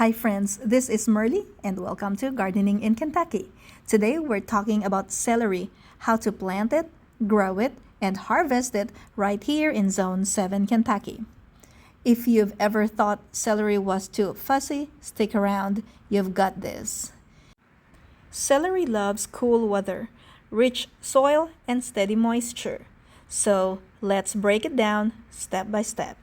Hi friends, this is Merly and welcome to Gardening in Kentucky. Today we're talking about celery, how to plant it, grow it, and harvest it right here in Zone 7, Kentucky. If you've ever thought celery was too fussy, stick around, you've got this. Celery loves cool weather, rich soil, and steady moisture. So let's break it down step by step.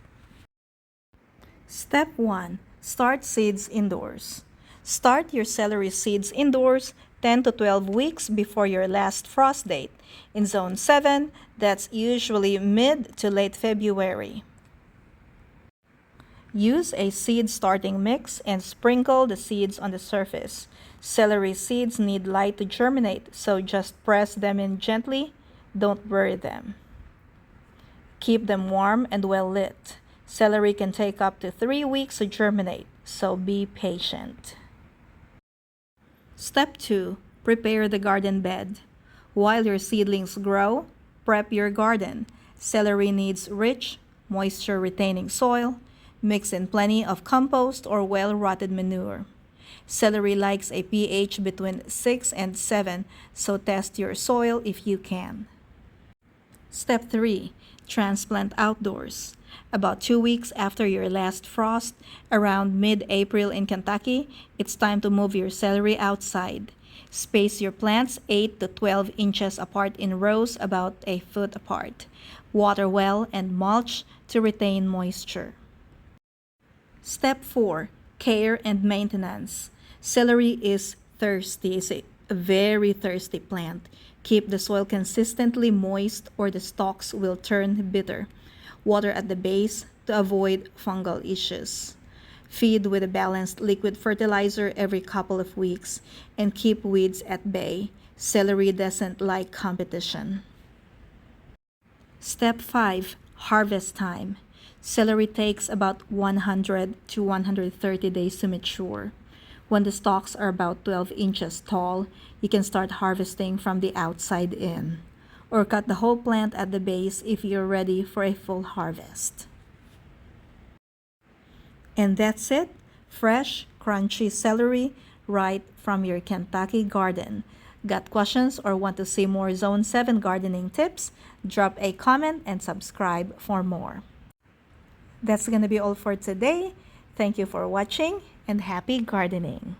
Step 1. Start seeds indoors. Start your celery seeds indoors 10 to 12 weeks before your last frost date. In Zone 7, that's usually mid to late February. Use a seed starting mix and sprinkle the seeds on the surface. Celery seeds need light to germinate, so just press them in gently. Don't bury them. Keep them warm and well lit. Celery can take up to 3 weeks to germinate, so be patient. Step 2. Prepare the garden bed. While your seedlings grow, prep your garden. Celery needs rich, moisture-retaining soil. Mix in plenty of compost or well-rotted manure. Celery likes a pH between 6 and 7, so test your soil if you can. Step 3. Transplant outdoors. About 2 weeks after your last frost, around mid-April in Kentucky, it's time to move your celery outside. Space your plants 8 to 12 inches apart in rows about a foot apart. Water well and mulch to retain moisture. Step 4. Care and maintenance. Celery is thirsty. It's a very thirsty plant. Keep the soil consistently moist or the stalks will turn bitter. Water at the base to avoid fungal issues. Feed with a balanced liquid fertilizer every couple of weeks and keep weeds at bay. Celery doesn't like competition. Step 5. Harvest time. Celery takes about 100 to 130 days to mature. When the stalks are about 12 inches tall, you can start harvesting from the outside in, or cut the whole plant at the base if you're ready for a full harvest. And that's it. Fresh, crunchy celery right from your Kentucky garden. Got questions or want to see more Zone 7 gardening tips? Drop a comment and subscribe for more. That's going to be all for today. Thank you for watching and happy gardening.